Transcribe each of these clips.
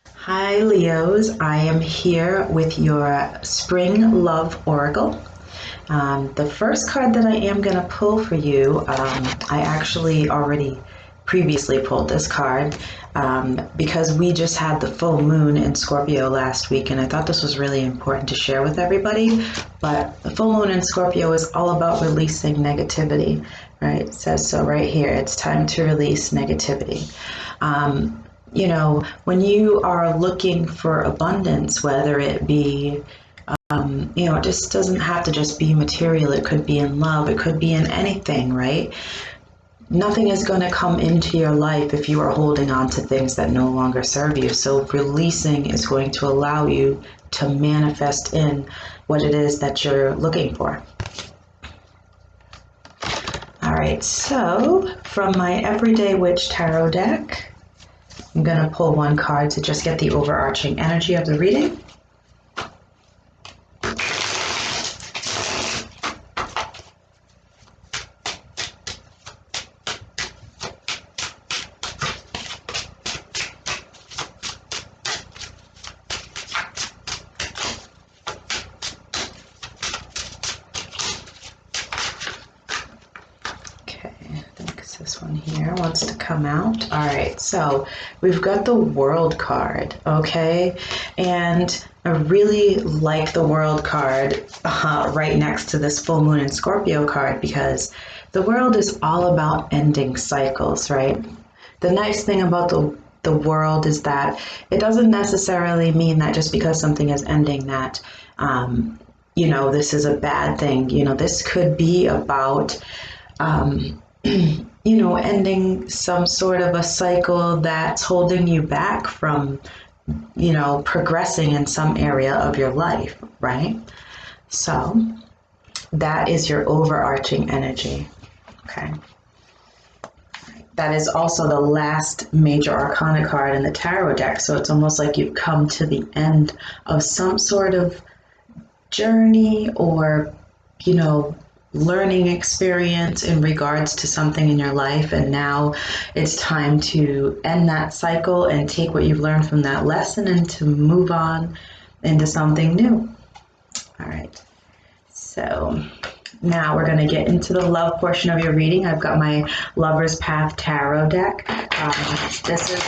Hi, Leos. I am here with your Spring Love Oracle. The first card that I am going to pull for you, I actually already previously pulled this card because we just had the full moon in Scorpio last week, and I thought this was really important to share with everybody. But the full moon in Scorpio is all about releasing negativity, right? It says so right here. It's time to release negativity. When you are looking for abundance, whether it be it just doesn't have to just be material. It could be in love. It could be in anything, right? Nothing is going to come into your life if you are holding on to things that no longer serve you. So releasing is going to allow you to manifest in what it is that you're looking for. All right, so from my Everyday Witch Tarot deck, I'm going to pull one card to just get the overarching energy of the reading. This one here wants to come out. All right, so we've got the World card, okay? And I really like the World card right next to this full moon and Scorpio card because the World is all about ending cycles, right? The nice thing about the World is that it doesn't necessarily mean that just because something is ending that, this is a bad thing. This could be about ending some sort of a cycle that's holding you back from, progressing in some area of your life, right? So that is your overarching energy, okay? That is also the last major arcana card in the tarot deck, so it's almost like you've come to the end of some sort of journey or, learning experience in regards to something in your life, and now it's time to end that cycle and take what you've learned from that lesson and to move on into something new. All right, so now we're going to get into the love portion of your reading. I've got my Lover's Path Tarot deck. This is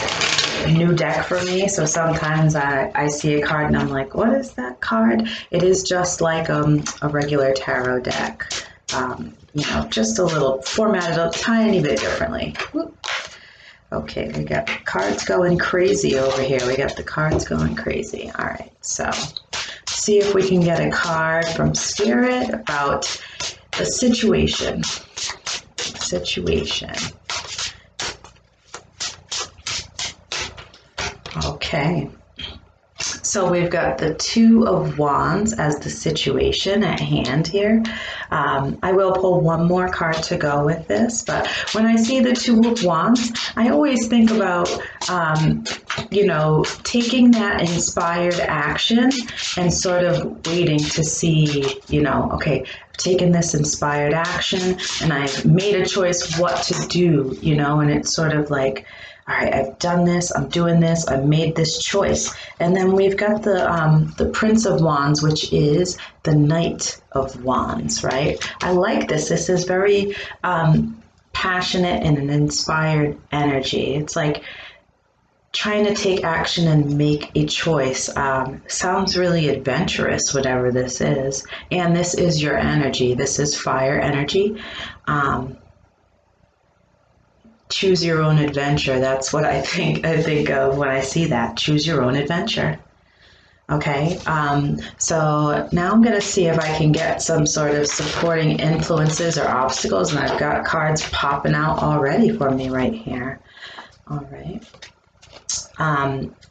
a new deck for me, so sometimes I see a card and I'm like, what is that card? It is just like a regular tarot deck. Just a little formatted a tiny bit differently. Okay, we got cards going crazy over here. We got the cards going crazy. All right, so see if we can get a card from Spirit about the situation. Okay. So we've got the Two of Wands as the situation at hand here. I will pull one more card to go with this, but when I see the Two of Wands, I always think about, taking that inspired action and sort of waiting to see, okay, I've taken this inspired action and I've made a choice what to do, and it's sort of like, all right, I've done this, I'm doing this, I've made this choice. And then we've got the Prince of Wands, which is the Knight of Wands, right? I like this. This is very passionate and an inspired energy. It's like trying to take action and make a choice. Sounds really adventurous, whatever this is. And this is your energy. This is fire energy. Choose your own adventure. That's what I think of when I see that. Choose your own adventure. Okay, so now I'm going to see if I can get some sort of supporting influences or obstacles, and I've got cards popping out already for me right here. All right.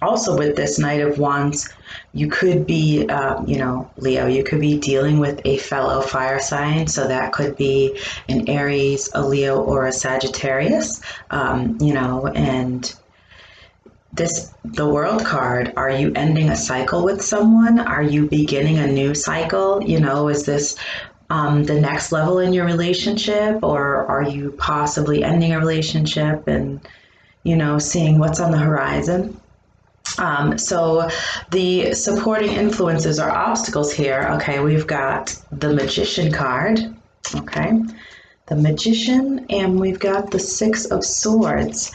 Also with this Knight of Wands, you could be, Leo, you could be dealing with a fellow fire sign. So that could be an Aries, a Leo, or a Sagittarius, and the World card, are you ending a cycle with someone? Are you beginning a new cycle? Is this the next level in your relationship, or are you possibly ending a relationship and, seeing what's on the horizon? So the supporting influences or obstacles here, okay, we've got the Magician card, okay, the Magician, and we've got the Six of Swords.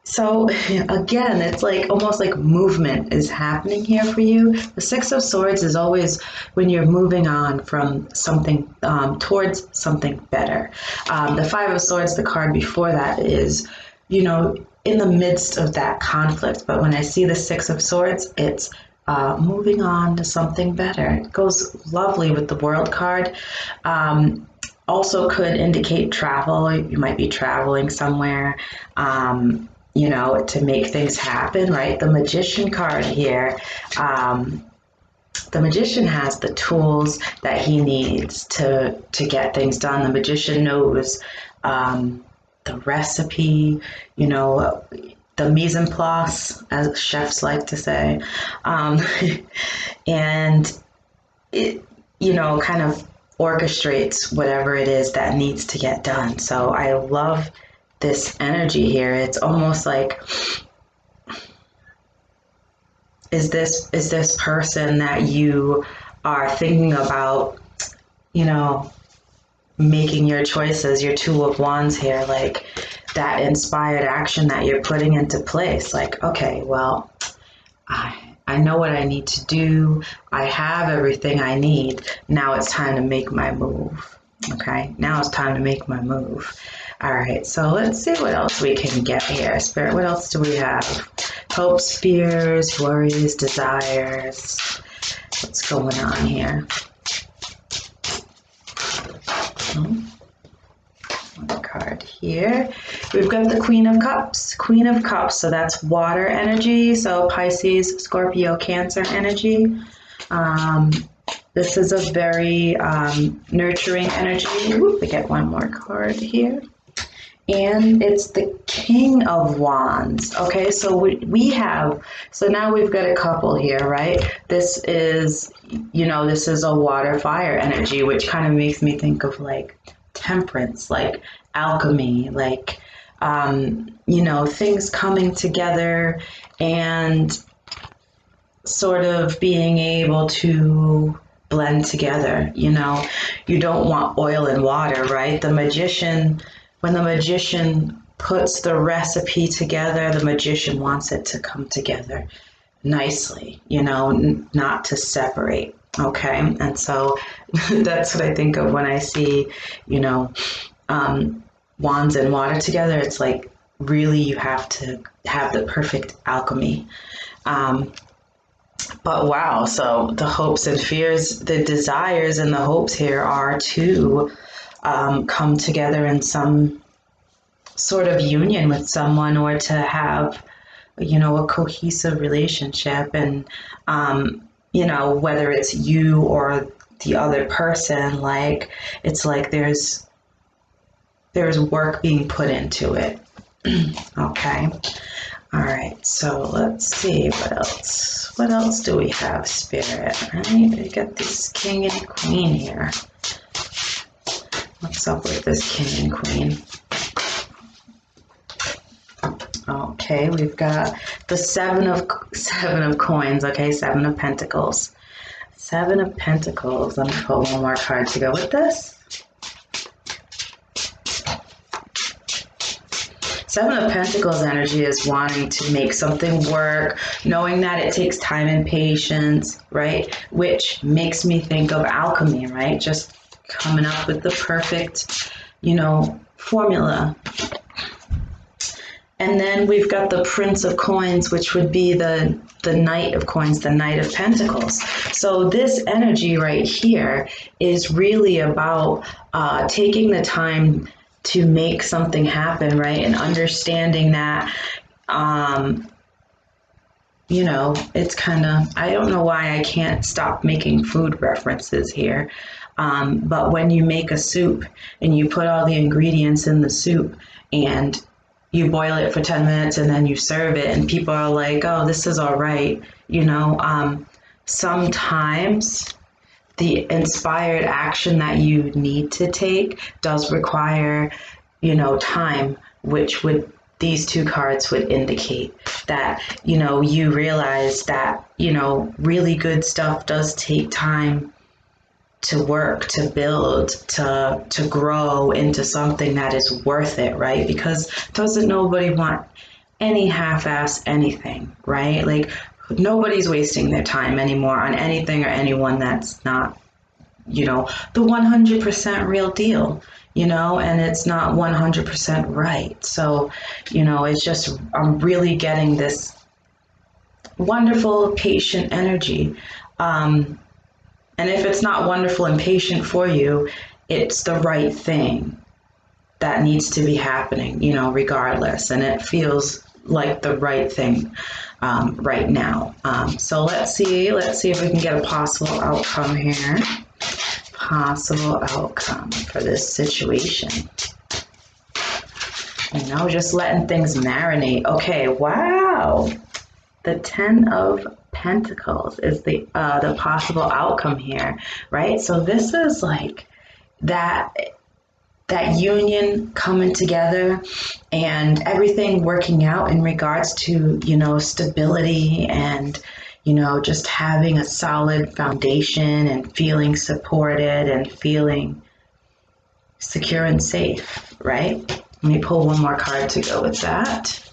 So again, it's like almost like movement is happening here for you. The Six of Swords is always when you're moving on from something towards something better. The Five of Swords, the card before that, is, you know, in the midst of that conflict. But when I see the Six of Swords, it's moving on to something better. It goes lovely with the World card. Also could indicate travel. You might be traveling somewhere. You know, to make things happen, right? The Magician card here, the Magician has the tools that he needs to get things done. The Magician knows the recipe, you know, the mise en place, as chefs like to say, and it, you know, kind of orchestrates whatever it is that needs to get done. So I love this energy here. It's almost like, is this person that you are thinking about, you know, making your choices, your Two of Wands here, like that inspired action that you're putting into place. Like, okay, well, I know what I need to do. I have everything I need. Now it's time to make my move. Okay, now it's time to make my move. All right, so let's see what else we can get here. Spirit, what else do we have? Hopes, fears, worries, desires. What's going on here? One card here. We've got the Queen of Cups. Queen of Cups, so that's water energy. So Pisces, Scorpio, Cancer energy. This is a very nurturing energy. We get one more card here. And it's the King of Wands. Okay, so we have, so now we've got a couple here, right? This is, you know, this is a water fire energy, which kind of makes me think of like temperance, like alchemy, like, you know, things coming together and sort of being able to blend together. You know, you don't want oil and water, right? The Magician, when the Magician puts the recipe together, the Magician wants it to come together nicely, you know, not to separate. Okay. And so that's what I think of when I see, you know, wands and water together. It's like really you have to have the perfect alchemy. But wow, so the hopes and fears, the desires and the hopes here are to come together in some sort of union with someone, or to have, you know, a cohesive relationship. And, you know, whether it's you or the other person, like, it's like there's work being put into it. Okay. All right, so let's see what else. What else do we have, Spirit? Right, we got this King and Queen here. What's up with this King and Queen? Okay, we've got the seven of coins. Okay, Seven of Pentacles. Seven of Pentacles. Let me pull one more card to go with this. Seven of Pentacles energy is wanting to make something work, knowing that it takes time and patience, right? Which makes me think of alchemy, right? Just coming up with the perfect, you know, formula. And then we've got the Prince of Coins, which would be the Knight of Coins, the Knight of Pentacles. So this energy right here is really about taking the time to make something happen, right? And understanding that, you know, it's kind of, I don't know why I can't stop making food references here. But when you make a soup and you put all the ingredients in the soup and you boil it for 10 minutes and then you serve it and people are like, oh, this is all right. You know, sometimes the inspired action that you need to take does require, you know, time, which would these two cards would indicate that, you know, you realize that, you know, really good stuff does take time to work, to build, to grow into something that is worth it, right? Because doesn't nobody want any half-ass anything, right? Like nobody's wasting their time anymore on anything or anyone that's not, you know, the 100% real deal, you know, and it's not 100% right. So, you know, it's just, I'm really getting this wonderful, patient energy. And if it's not wonderful and patient for you, it's the right thing that needs to be happening, you know, regardless. And it feels like the right thing right now. So let's see if we can get a possible outcome here. Possible outcome for this situation. You know, just letting things marinate. Okay, wow. The 10 of Pentacles is the possible outcome here, right? So this is like that union coming together and everything working out in regards to, you know, stability and, you know, just having a solid foundation and feeling supported and feeling secure and safe, right? Let me pull one more card to go with that.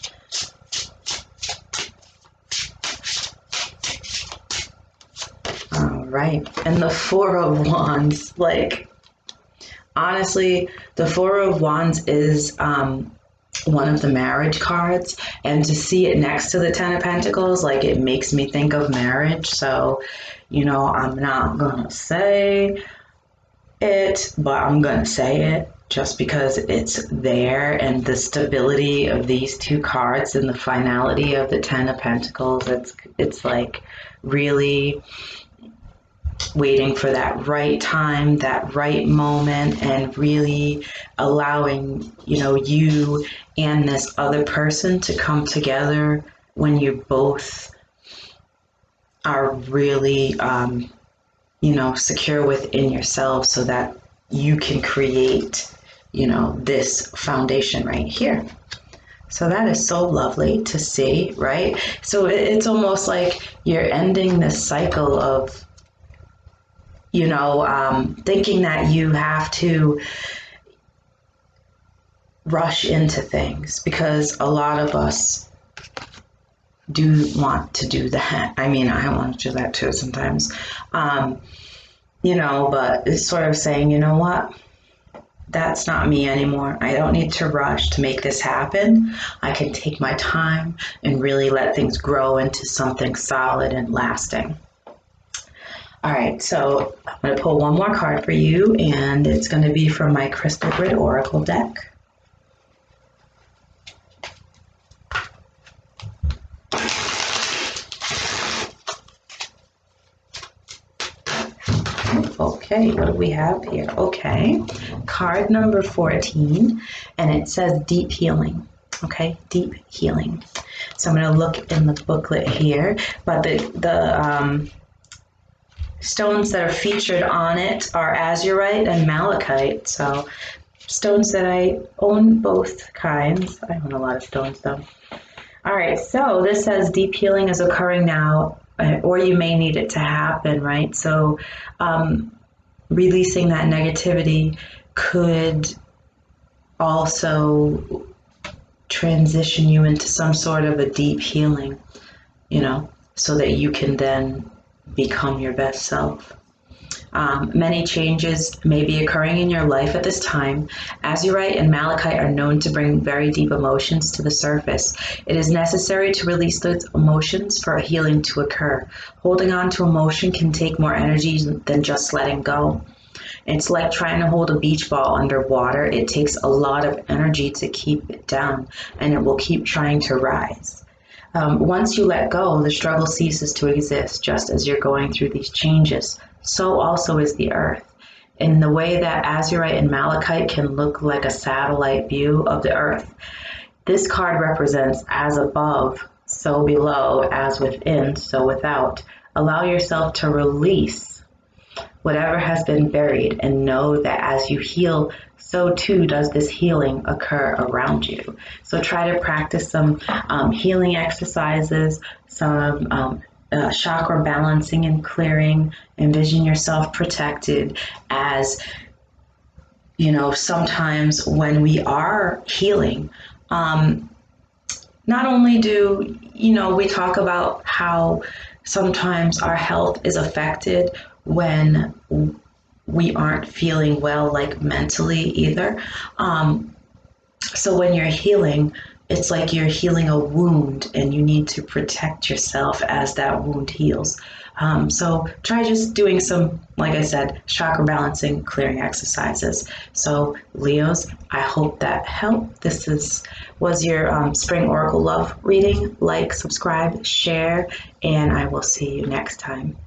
All right, and the Four of Wands, like, honestly, the Four of Wands is one of the marriage cards, and to see it next to the Ten of Pentacles, like, it makes me think of marriage. So, you know, I'm not gonna say it, but I'm gonna say it just because it's there, and the stability of these two cards and the finality of the Ten of Pentacles, it's like really waiting for that right time, that right moment, and really allowing, you know, you and this other person to come together when you both are really, you know, secure within yourself so that you can create, you know, this foundation right here. So that is so lovely to see, right? So it's almost like you're ending this cycle of, you know, thinking that you have to rush into things, because a lot of us do want to do that. I mean, I want to do that too sometimes, you know, but it's sort of saying, you know what? That's not me anymore. I don't need to rush to make this happen. I can take my time and really let things grow into something solid and lasting. All right, so I'm going to pull one more card for you, and it's going to be from my Crystal Grid Oracle deck. Okay, what do we have here? Okay, card number 14, and it says deep healing. Okay, deep healing. So I'm going to look in the booklet here, but the stones that are featured on it are azurite and malachite. So stones that I own both kinds. I own a lot of stones though. All right, so this says deep healing is occurring now, or you may need it to happen, right? So releasing that negativity could also transition you into some sort of a deep healing, you know, so that you can then become your best self. Many changes may be occurring in your life at this time. Azurite and malachite are known to bring very deep emotions to the surface. It is necessary to release those emotions for a healing to occur. Holding on to emotion can take more energy than just letting go. It's like trying to hold a beach ball underwater. It takes a lot of energy to keep it down, and it will keep trying to rise. Once you let go, the struggle ceases to exist, just as you're going through these changes. So also is the earth. In the way that azurite and malachite can look like a satellite view of the earth, this card represents as above, so below, as within, so without. Allow yourself to release whatever has been buried, and know that as you heal, so too does this healing occur around you. So try to practice some healing exercises, some chakra balancing and clearing. Envision yourself protected, as sometimes when we are healing, not only do we talk about how sometimes our health is affected when we aren't feeling well, like mentally either. So when you're healing, it's like you're healing a wound, and you need to protect yourself as that wound heals. So try just doing some, like I said, chakra balancing, clearing exercises. So Leos, I hope that helped. Was your Spring Oracle Love reading. Like, subscribe, share, and I will see you next time.